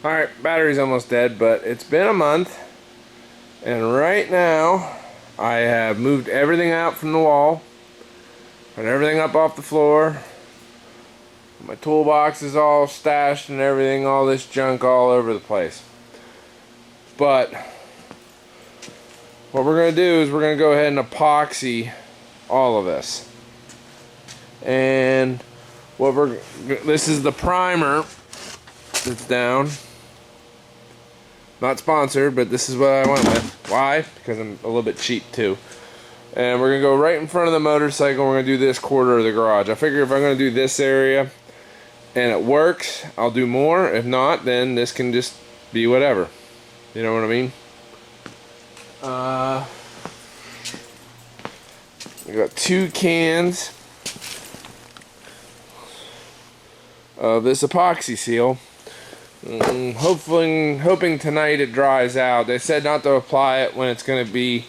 Alright, battery's almost dead, but it's been a month, and right now I have moved everything out from the wall, put everything up off the floor. My toolbox is all stashed and everything, all this junk all over the place. But what we're going to do is we're going to go ahead and epoxy all of this. And this is the primer that's down. Not sponsored, but this is what I went with. Why? Because I'm a little bit cheap too. And we're going to go right in front of the motorcycle. We're going to do this quarter of the garage. I figure if I'm going to do this area and it works, I'll do more. If not, then this can just be whatever. You know what I mean? We got 2 cans of this epoxy seal. Hoping tonight it dries out. They said not to apply it when it's going to be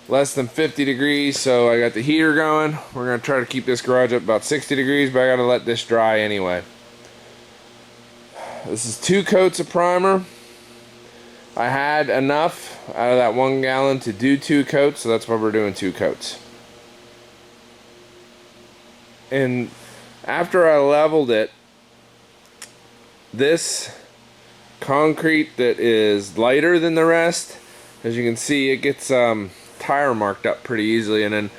less than 50 degrees, so I got the heater going. We're going to try to keep this garage up about 60 degrees, but I got to let this dry anyway. This is 2 coats of primer. I had enough out of that 1 gallon to do 2 coats, so that's why we're doing 2 coats. And after I leveled it, this concrete that is lighter than the rest, as you can see, it gets tire marked up pretty easily, and then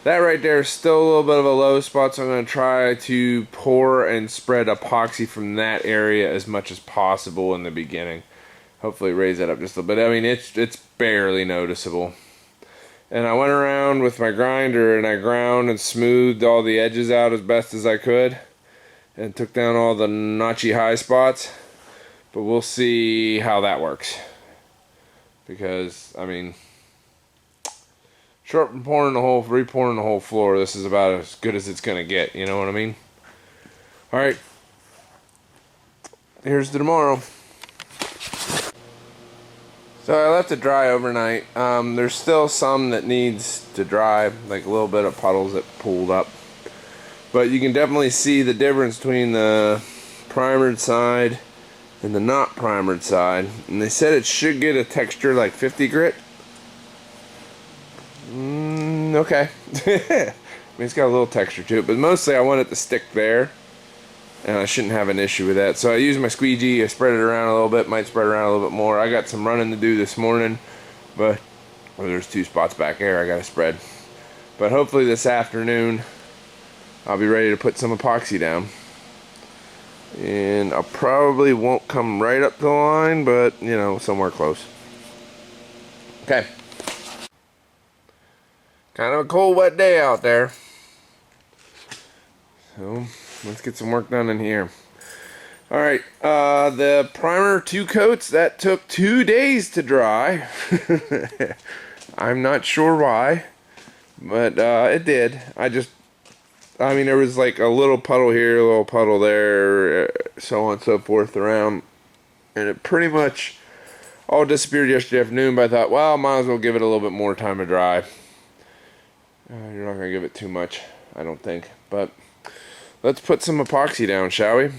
that right there is still a little bit of a low spot, so I'm going to try to pour and spread epoxy from that area as much as possible in the beginning. Hopefully raise that up just a little bit. I mean, it's barely noticeable. And I went around with my grinder and I ground and smoothed all the edges out as best as I could, and took down all the notchy high spots. But we'll see how that works, because I mean, short from pouring the whole, re-pouring the whole floor, this is about as good as it's gonna get. You know what I mean? All right, here's to tomorrow. So I left it dry overnight. There's still some that needs to dry, like a little bit of puddles that pooled up. But you can definitely see the difference between the primered side and the not primered side. And they said it should get a texture like 50 grit. Okay. I mean, it's got a little texture to it, but mostly I want it to stick there, and I shouldn't have an issue with that. So I used my squeegee, I spread it around a little bit, might spread it around a little bit more. I got some running to do this morning, but there's 2 spots back there I gotta spread. But hopefully this afternoon I'll be ready to put some epoxy down. And I probably won't come right up the line, but you know, somewhere close. Okay. Kind of a cold, wet day out there. So let's get some work done in here. Alright, the primer 2 coats, that took 2 days to dry. I'm not sure why, but it did. I mean, there was like a little puddle here, a little puddle there, so on and so forth around, and it pretty much all disappeared yesterday afternoon, but I thought, well, might as well give it a little bit more time to dry. You're not going to give it too much, I don't think, but let's put some epoxy down, shall we?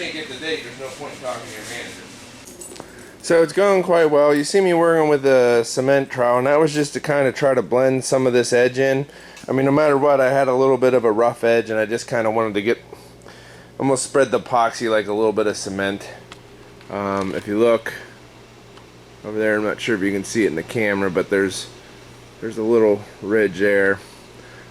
can't get the date, there's no point in talking to your manager. So it's going quite well. You see me working with the cement trowel, and that was just to kind of try to blend some of this edge in. I mean, no matter what, I had a little bit of a rough edge, and I just kind of wanted to get, almost spread the epoxy like a little bit of cement. If you look over there, I'm not sure if you can see it in the camera, but there's a little ridge there.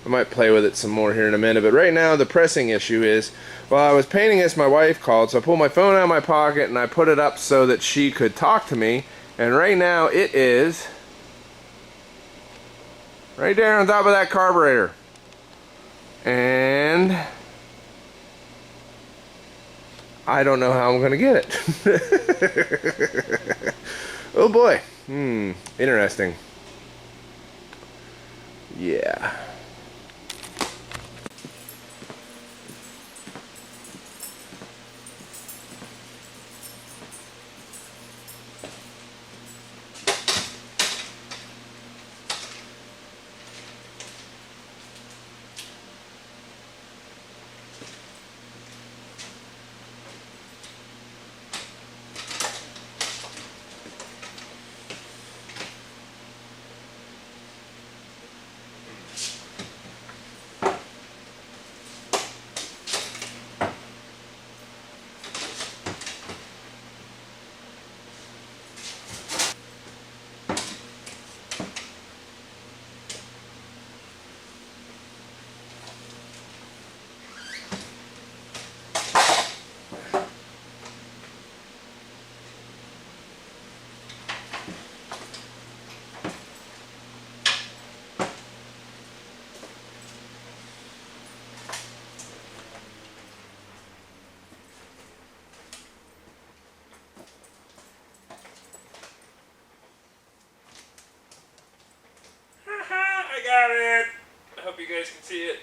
I might play with it some more here in a minute, but right now the pressing issue is, while I was painting this, my wife called, so I pulled my phone out of my pocket and I put it up so that she could talk to me, and right now it is right there on top of that carburetor. And I don't know how I'm gonna get it. Oh boy. Interesting. Yeah. I got it. I hope you guys can see it.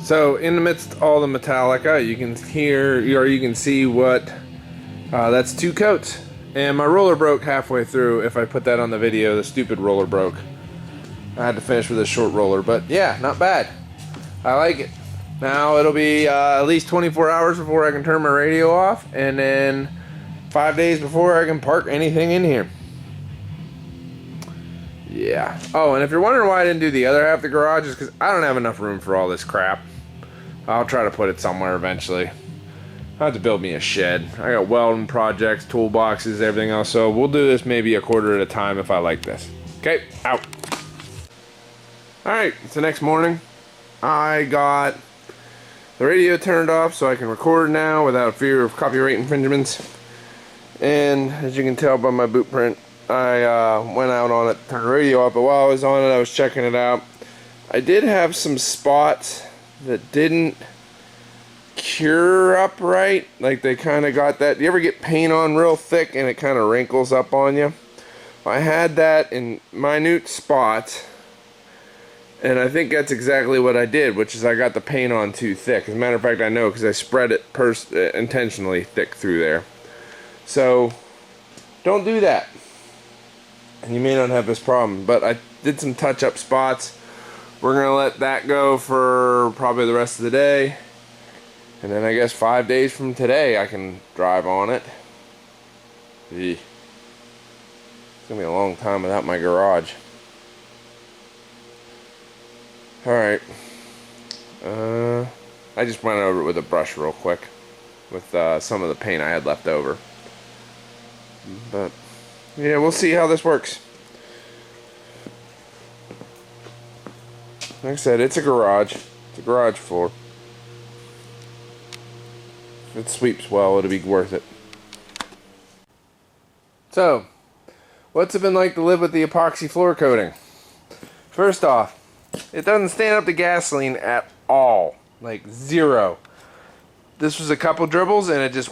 So in the midst of all the Metallica, you can hear, or you can see what, that's 2 coats. And my roller broke halfway through. If I put that on the video, the stupid roller broke. I had to finish with a short roller, but yeah, not bad. I like it. Now it'll be at least 24 hours before I can turn my radio off, and then 5 days before I can park anything in here. Yeah. Oh, and if you're wondering why I didn't do the other half of the garage, is because I don't have enough room for all this crap. I'll try to put it somewhere eventually. I have to build me a shed. I got welding projects, toolboxes, everything else. So we'll do this maybe a quarter at a time if I like this. Okay, out. Alright, it's the next morning. I got the radio turned off so I can record now without fear of copyright infringements. And as you can tell by my boot print, I went out on it, turned the radio off, but while I was on it, I was checking it out. I did have some spots that didn't cure up right, like they kind of got that. You ever get paint on real thick and it kind of wrinkles up on you? I had that in minute spots, and I think that's exactly what I did, which is I got the paint on too thick. As a matter of fact, I know because I spread it intentionally thick through there. So don't do that, and you may not have this problem. But I did some touch-up spots. We're gonna let that go for probably the rest of the day, and then I guess 5 days from today I can drive on it. It's gonna be a long time without my garage. Alright, I just went over it with a brush real quick with some of the paint I had left over, but yeah, we'll see how this works. Like I said, it's a garage. It's a garage floor. If it sweeps well, it'll be worth it. So, what's it been like to live with the epoxy floor coating? First off, it doesn't stand up to gasoline at all. Like, zero. This was a couple dribbles and it just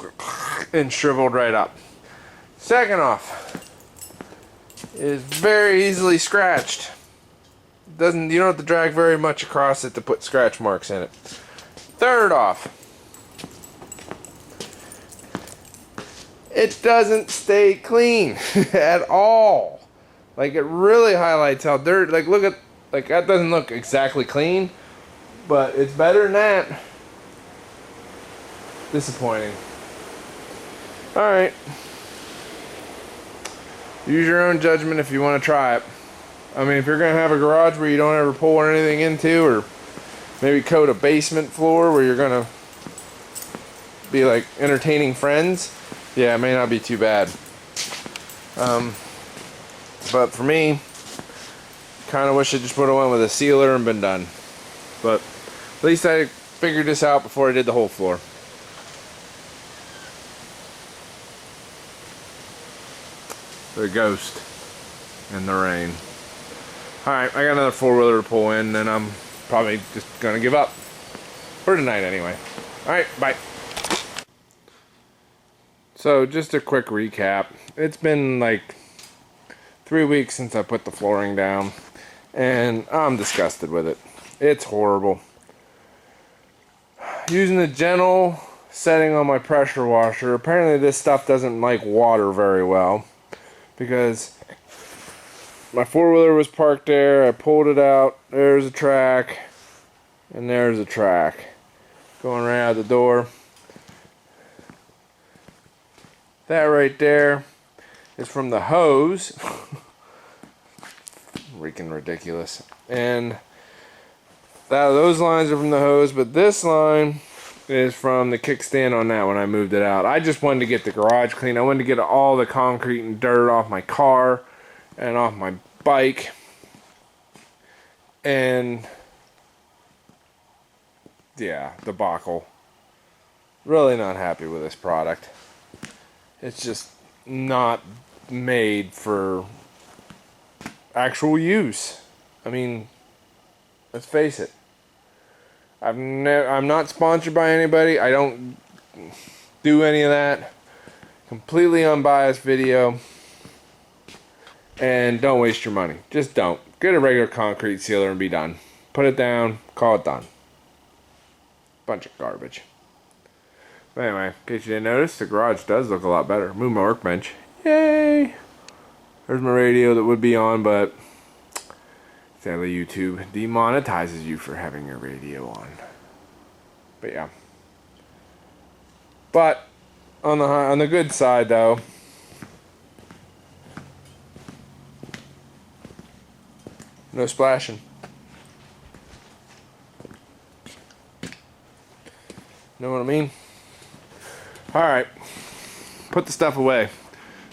and shriveled right up. Second off, it is very easily scratched. You don't have to drag very much across it to put scratch marks in it. Third off, it doesn't stay clean at all. Like, it really highlights how dirty. Like, look at, like, that doesn't look exactly clean, but it's better than that. Disappointing. Alright. Use your own judgment if you want to try it. I mean, if you're going to have a garage where you don't ever pull anything into, or maybe coat a basement floor where you're going to be like entertaining friends, yeah, it may not be too bad. But for me, kind of wish I just would have went with a sealer and been done. But at least I figured this out before I did the whole floor. The ghost in the rain. Alright, I got another four-wheeler to pull in, and I'm probably just gonna give up. For tonight anyway. Alright, bye. So, just a quick recap. It's been like 3 weeks since I put the flooring down, and I'm disgusted with it. It's horrible. Using the gentle setting on my pressure washer, apparently this stuff doesn't like water very well, because my four-wheeler was parked there, I pulled it out, there's a track, and there's a track going right out the door. That right there is from the hose. Freaking ridiculous. And those lines are from the hose, but this line is from the kickstand on that when I moved it out. I just wanted to get the garage clean. I wanted to get all the concrete and dirt off my car and off my bike. And yeah, debacle. Really not happy with this product. It's just not made for actual use. I mean, let's face it. I'm not sponsored by anybody. I don't do any of that. Completely unbiased video. And don't waste your money. Just don't. Get a regular concrete sealer and be done. Put it down. Call it done. Bunch of garbage. But anyway, in case you didn't notice, the garage does look a lot better. Move my workbench. Yay! There's my radio that would be on, but sadly YouTube demonetizes you for having your radio on. But yeah. But on the good side though, no splashing. Know what I mean? Alright. Put the stuff away.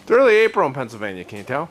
It's early April in Pennsylvania, can't you tell?